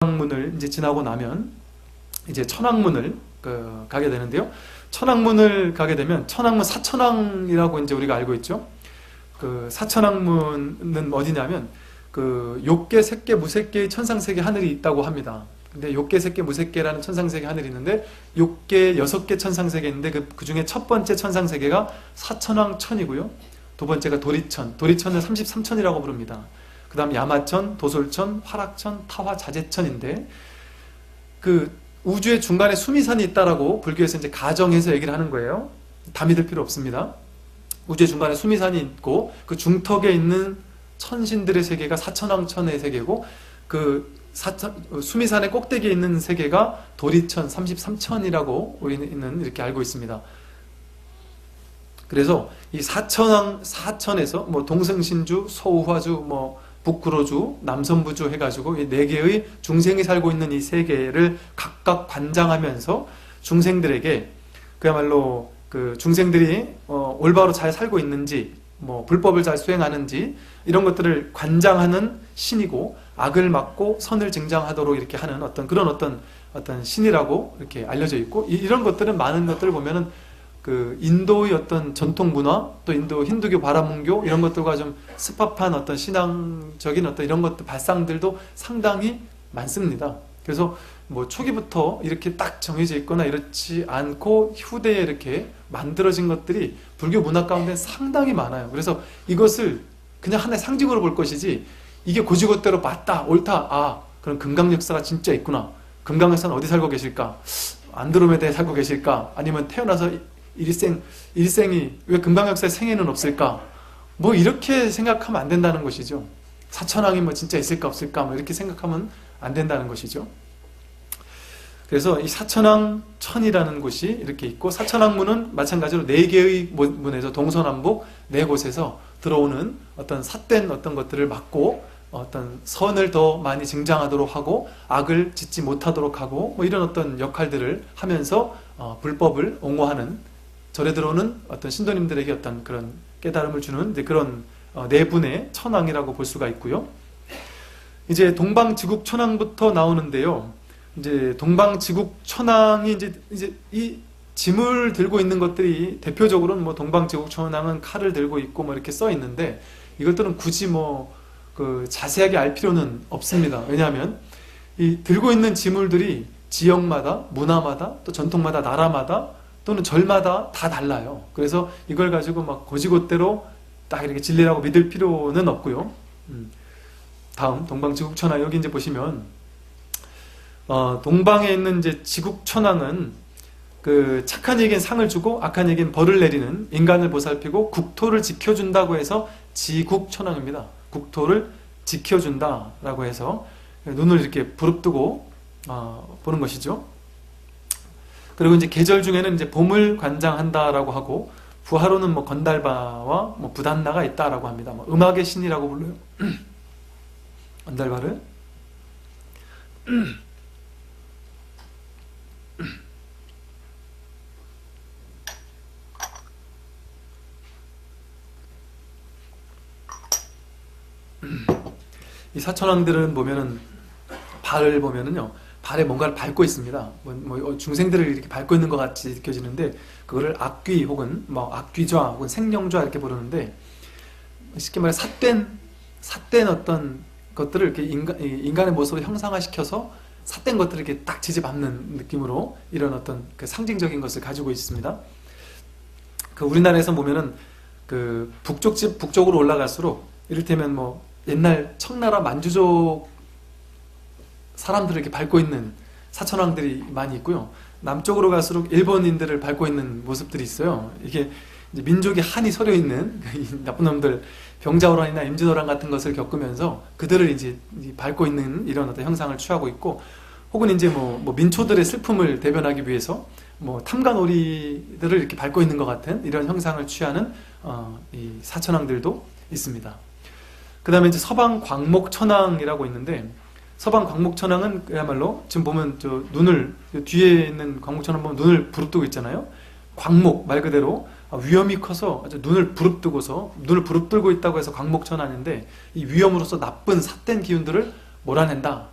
동방문을 이제 지나고 나면 이제 천왕문을 가게 되는데요. 천왕문을 가게 되면 천왕문 사천왕이라고 이제 우리가 알고 있죠. 그 사천왕문은 어디냐면 그 욕계, 색계, 무색계의 천상세계 하늘이 있다고 합니다. 근데 욕계, 색계, 무색계라는 천상세계 하늘이 있는데 욕계 6개 천상세계 있는데 그 중에 첫 번째 천상세계가 사천왕천이고요. 두 번째가 도리천, 도리천을 33천이라고 부릅니다. 그 다음 야마천, 도솔천, 화락천, 타화, 자재천인데 그 우주의 중간에 수미산이 있다라고 불교에서 이제 가정해서 얘기를 하는 거예요. 다 믿을 필요 없습니다. 우주의 중간에 수미산이 있고 그 중턱에 있는 천신들의 세계가 사천왕천의 세계고 그 수미산의 꼭대기에 있는 세계가 도리천 33천이라고 우리는 이렇게 알고 있습니다. 그래서 이 사천에서 뭐 동성신주, 소우화주, 뭐 북구로주, 남선부주 해가지고 이 4개의 중생이 살고 있는 이 세계를 각각 관장하면서 중생들에게 그야말로 그 중생들이 올바로 잘 살고 있는지 뭐 불법을 잘 수행하는지 이런 것들을 관장하는 신이고 악을 막고 선을 증장하도록 이렇게 하는 그런 신이라고 이렇게 알려져 있고 이런 것들은 많은 것들을 보면은 그 인도의 어떤 전통 문화 또 인도 힌두교 바라문교 이런 것들과 좀 습합한 어떤 신앙적인 어떤 이런 것들 발상들도 상당히 많습니다. 그래서 뭐 초기부터 이렇게 딱 정해져 있거나 이렇지 않고 후대에 이렇게 만들어진 것들이 불교 문화 가운데 상당히 많아요. 그래서 이것을 그냥 하나의 상징으로 볼 것이지 이게 고지고대로 맞다 옳다 그럼 금강역사가 진짜 있구나. 금강역사는 어디 살고 계실까? 안드로메다에 살고 계실까? 아니면 태어나서 일생이 왜 금강역사에 생애는 없을까? 뭐 이렇게 생각하면 안 된다는 것이죠. 사천왕이 뭐 진짜 있을까 없을까 뭐 이렇게 생각하면 안 된다는 것이죠. 그래서 이 사천왕천이라는 곳이 이렇게 있고 사천왕문은 마찬가지로 4개의 문에서 동서남북 4곳에서 들어오는 어떤 삿된 어떤 것들을 막고 어떤 선을 더 많이 증장하도록 하고 악을 짓지 못하도록 하고 뭐 이런 어떤 역할들을 하면서 불법을 옹호하는 절에 들어오는 어떤 신도님들에게 어떤 그런 깨달음을 주는 그런 4분의 천왕이라고 볼 수가 있고요. 이제 동방지국 천왕부터 나오는데요. 이제 동방지국 천왕이 이제 이 짐을 들고 있는 것들이 대표적으로는 뭐 동방지국 천왕은 칼을 들고 있고 뭐 이렇게 써 있는데 이것들은 굳이 뭐 그 자세하게 알 필요는 없습니다. 왜냐하면 이 들고 있는 지물들이 지역마다, 문화마다, 또 전통마다, 나라마다 또는 절마다 다 달라요. 그래서 이걸 가지고 막 고지고대로 딱 이렇게 진리라고 믿을 필요는 없고요. 다음 동방지국천왕 여기 이제 보시면 동방에 있는 이제 지국천왕은 그 착한 이에겐 상을 주고 악한 이에겐 벌을 내리는 인간을 보살피고 국토를 지켜준다고 해서 지국천왕입니다. 국토를 지켜준다라고 해서 눈을 이렇게 부릅뜨고 보는 것이죠. 그리고 이제 계절 중에는 이제 봄을 관장한다라고 하고 부하로는 뭐 건달바와 뭐 부단나가 있다라고 합니다. 뭐 음악의 신이라고 불러요. 건달바를. 이 사천왕들은 보면은 발을 보면은요 발에 뭔가를 밟고 있습니다. 뭐 중생들을 이렇게 밟고 있는 것 같이 느껴지는데 그거를 악귀 혹은 뭐 악귀좌 혹은 생령좌 이렇게 부르는데 쉽게 말해 삿된 어떤 것들을 이렇게 인간의 모습으로 형상화시켜서 삿된 것들을 이렇게 딱 지지밟는 느낌으로 이런 어떤 그 상징적인 것을 가지고 있습니다. 그 우리나라에서 보면은 그 북쪽으로 올라갈수록 이를테면 뭐 옛날 청나라 만주족 사람들을 이렇게 밟고 있는 사천왕들이 많이 있고요. 남쪽으로 갈수록 일본인들을 밟고 있는 모습들이 있어요. 이게 이제 민족이 한이 서려 있는 나쁜 놈들 병자호란이나 임진호란 같은 것을 겪으면서 그들을 이제 밟고 있는 이런 어떤 형상을 취하고 있고, 혹은 이제 뭐 민초들의 슬픔을 대변하기 위해서 뭐 탐관오리들을 이렇게 밟고 있는 것 같은 이런 형상을 취하는 이 사천왕들도 있습니다. 그 다음에 이제 서방 광목천왕이라고 있는데, 서방 광목천왕은 그야말로 지금 보면 저 눈을 뒤에 있는 광목천왕 보면 눈을 부릅뜨고 있잖아요. 광목 말 그대로 위험이 커서 아주 눈을 부릅뜨고 있다고 해서 광목천왕인데, 이 위험으로서 나쁜 삿된 기운들을 몰아낸다,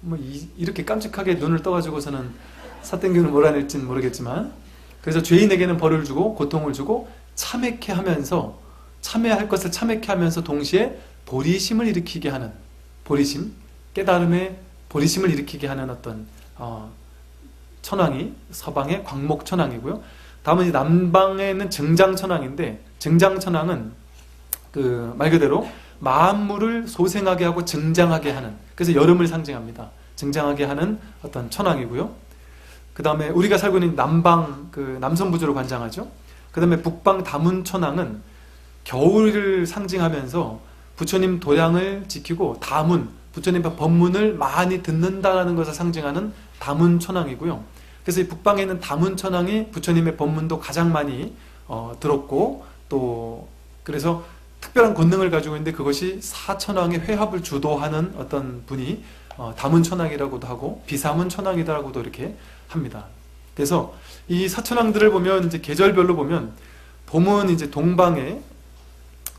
뭐 이렇게 깜찍하게 눈을 떠가지고서는 사땡기를 몰아낼지는 모르겠지만, 그래서 죄인에게는 벌을 주고 고통을 주고 참회케 하면서, 참회할 것을 참회케 하면서 동시에 보리심을 일으키게 하는, 보리심, 깨달음의 보리심을 일으키게 하는 어떤 천왕이 서방의 광목천왕이고요. 다음은 남방에는 증장천왕인데, 증장천왕은 그 말 그대로 만물을 소생하게 하고 증장하게 하는, 그래서 여름을 상징합니다. 증장하게 하는 어떤 천왕이고요. 그 다음에 우리가 살고 있는 남방, 그 남선부주로 관장하죠. 그 다음에 북방 다문천왕은 겨울을 상징하면서 부처님 도량을 지키고 다문, 부처님의 법문을 많이 듣는다는 것을 상징하는 다문천왕이고요. 그래서 이 북방에 있는 다문천왕이 부처님의 법문도 가장 많이 들었고, 또 그래서 특별한 권능을 가지고 있는데, 그것이 사천왕의 회합을 주도하는 어떤 분이 다문천왕이라고도 하고 비사문천왕이라고도 이렇게 합니다. 그래서 이 사천왕들을 보면 이제 계절별로 보면, 봄은 이제 동방의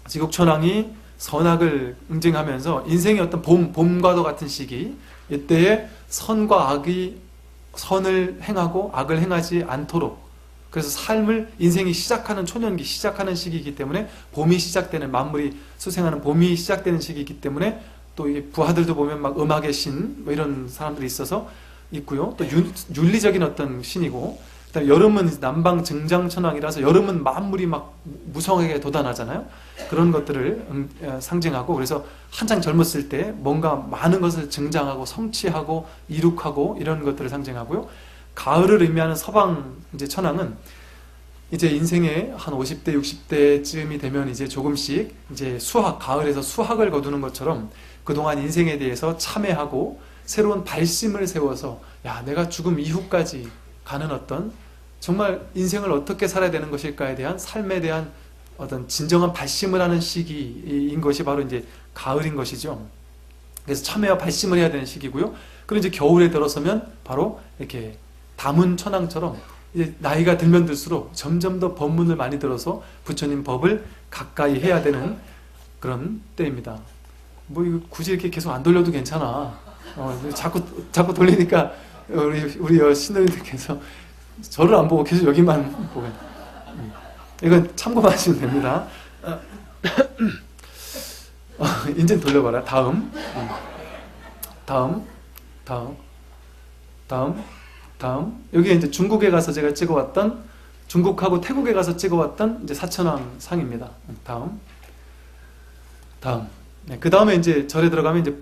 지국천왕이 선악을 응징하면서 인생의 어떤 봄과도 같은 시기, 이때에 선과 악이 선을 행하고 악을 행하지 않도록, 그래서 삶을, 인생이 시작하는 초년기, 시작하는 시기이기 때문에 봄이 시작되는, 만물이 수생하는 봄이 시작되는 시기이기 때문에, 또 이 부하들도 보면 막 음악의 신, 뭐 이런 사람들이 있어서 있고요. 또 윤리적인 어떤 신이고, 그다음에 여름은 남방 증장천왕이라서 여름은 만물이 막 무성하게 돋아나잖아요. 그런 것들을 상징하고, 그래서 한창 젊었을 때 뭔가 많은 것을 증장하고 성취하고 이룩하고 이런 것들을 상징하고요. 가을을 의미하는 서방 이제 천왕은 이제 인생의 한 50대, 60대쯤이 되면 이제 조금씩 이제 수학, 가을에서 수학을 거두는 것처럼 그동안 인생에 대해서 참회하고 새로운 발심을 세워서, 야, 내가 죽음 이후까지 가는 어떤 정말 인생을 어떻게 살아야 되는 것일까에 대한, 삶에 대한 어떤 진정한 발심을 하는 시기인 것이 바로 이제 가을인 것이죠. 그래서 참회와 발심을 해야 되는 시기고요. 그리고 이제 겨울에 들어서면 바로 이렇게 다문천왕처럼 이제 나이가 들면 들수록 점점 더 법문을 많이 들어서 부처님 법을 가까이 해야 되는 그런 때입니다. 뭐 이거 굳이 이렇게 계속 안 돌려도 괜찮아. 자꾸 돌리니까 우리 신도님들께서 저를 안 보고 계속 여기만 보고, 이건 참고하시면 됩니다. 이제 돌려봐라. 다음. 여기 이제 중국에 가서 제가 찍어왔던, 중국하고 태국에 가서 찍어왔던 이제 사천왕 상입니다. 다음. 네, 그 다음에 이제 절에 들어가면 이제